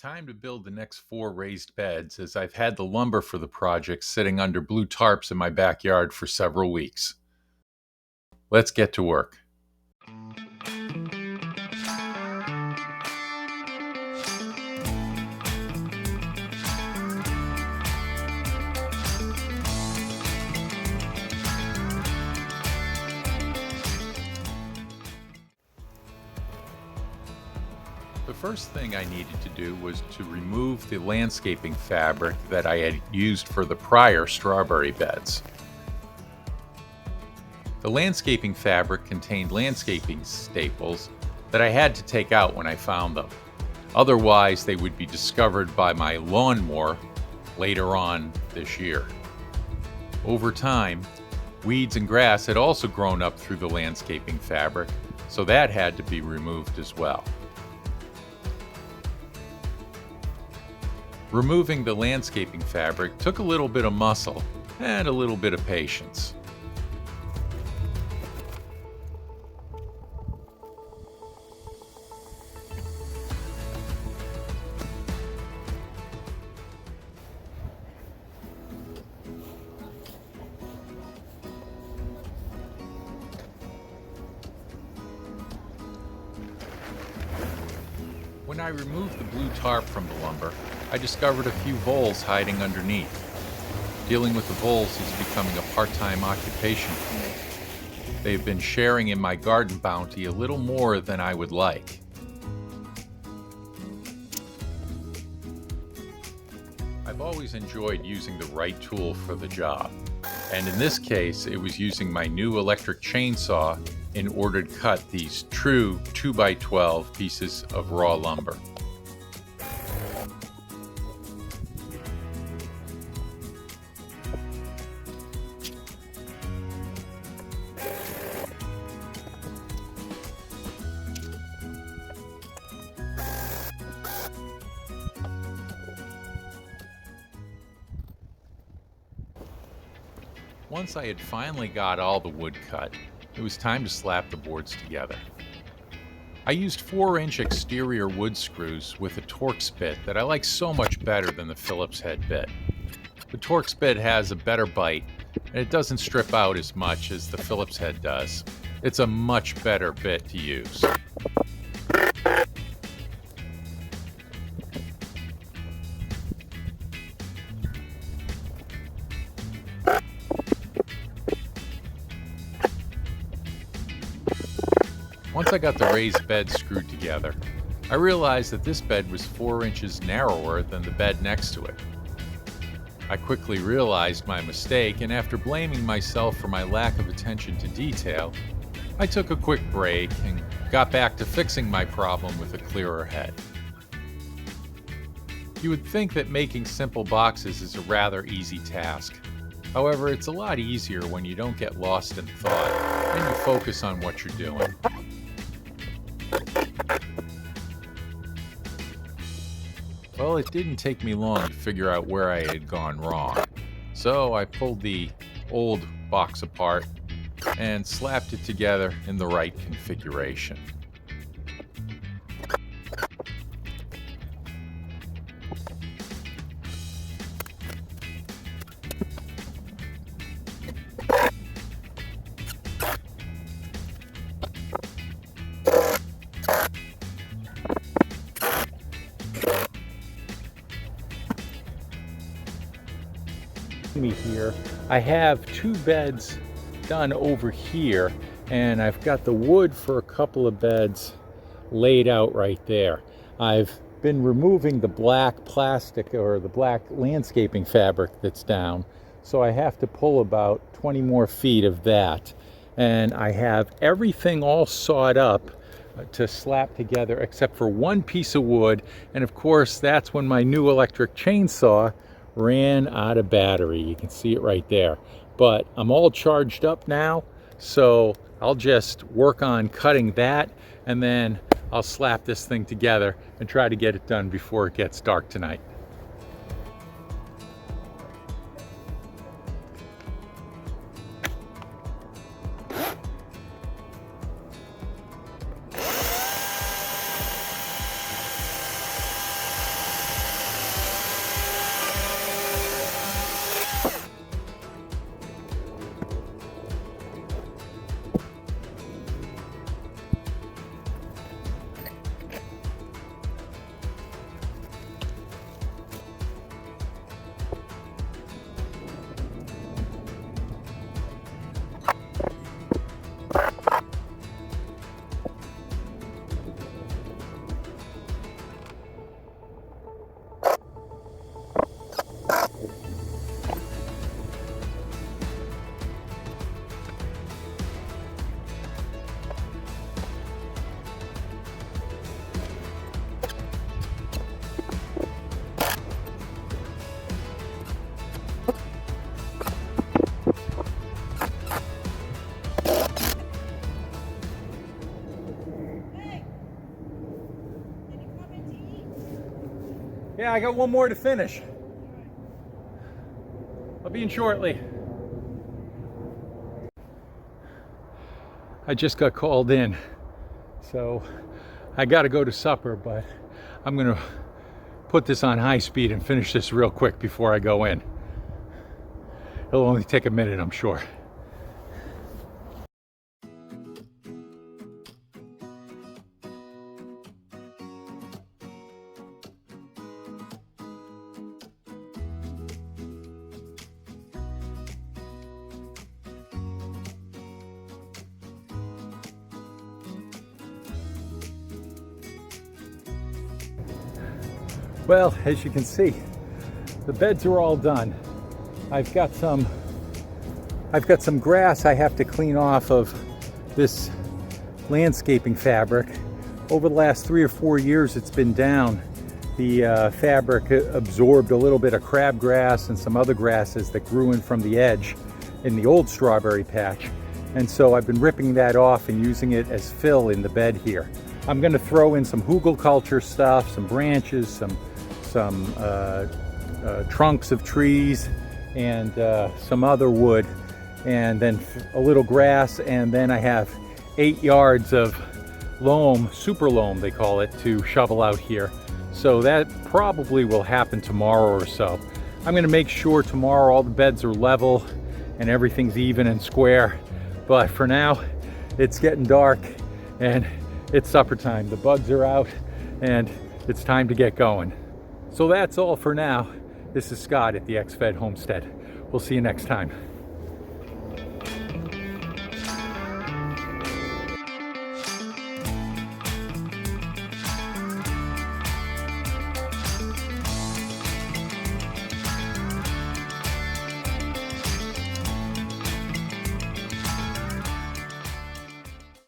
time to build the next 4 raised beds, as I've had the lumber for the project sitting under blue tarps in my backyard for several weeks. Let's get to work. The first thing I needed to do was to remove the landscaping fabric that I had used for the prior strawberry beds. The landscaping fabric contained landscaping staples that I had to take out when I found them. Otherwise, they would be discovered by my lawnmower later on this year. Over time, weeds and grass had also grown up through the landscaping fabric, so that had to be removed as well. Removing the landscaping fabric took a little bit of muscle and a little bit of patience. When I removed the blue tarp from the lumber, I discovered a few voles hiding underneath. Dealing with the voles is becoming a part-time occupation for me. They've been sharing in my garden bounty a little more than I would like. I've always enjoyed using the right tool for the job, and in this case it was using my new electric chainsaw in order to cut these true 2x12 pieces of raw lumber. Once I had finally got all the wood cut, it was time to slap the boards together. I used 4-inch exterior wood screws with a Torx bit that I like so much better than the Phillips head bit. The Torx bit has a better bite, and it doesn't strip out as much as the Phillips head does. It's a much better bit to use. Once I got the raised bed screwed together, I realized that this bed was 4 inches narrower than the bed next to it. I quickly realized my mistake, and after blaming myself for my lack of attention to detail, I took a quick break and got back to fixing my problem with a clearer head. You would think that making simple boxes is a rather easy task. However, it's a lot easier when you don't get lost in thought and you focus on what you're doing. Well, it didn't take me long to figure out where I had gone wrong. So I pulled the old box apart and slapped it together in the right configuration. Me here, I have 2 beds done over here, and I've got the wood for a couple of beds laid out right there. I've been removing the black plastic or the black landscaping fabric that's down, so I have to pull about 20 more feet of that, and I have everything all sawed up to slap together except for one piece of wood, and of course that's when my new electric chainsaw ran out of battery. You can see it right there. But I'm all charged up now, so I'll just work on cutting that, and then I'll slap this thing together and try to get it done before it gets dark tonight. Yeah, I got one more to finish. I'll be in shortly. I just got called in, so I got to go to supper, but I'm gonna put this on high speed and finish this real quick before I go in. It'll only take a minute, I'm sure. Well, as you can see, the beds are all done. I've got some grass I have to clean off of this landscaping fabric. Over the last 3 or 4 years it's been down. The fabric absorbed a little bit of crabgrass and some other grasses that grew in from the edge in the old strawberry patch. And so I've been ripping that off and using it as fill in the bed here. I'm going to throw in some hugelkultur stuff, some branches, some trunks of trees, and some other wood, and then a little grass, and then I have 8 yards of loam, super loam they call it, to shovel out here. So that probably will happen tomorrow or so. I'm going to make sure tomorrow all the beds are level and everything's even and square, but for now it's getting dark and it's supper time. The bugs are out and it's time to get going. So that's all for now. This is Scott at the XFed Homestead. We'll see you next time.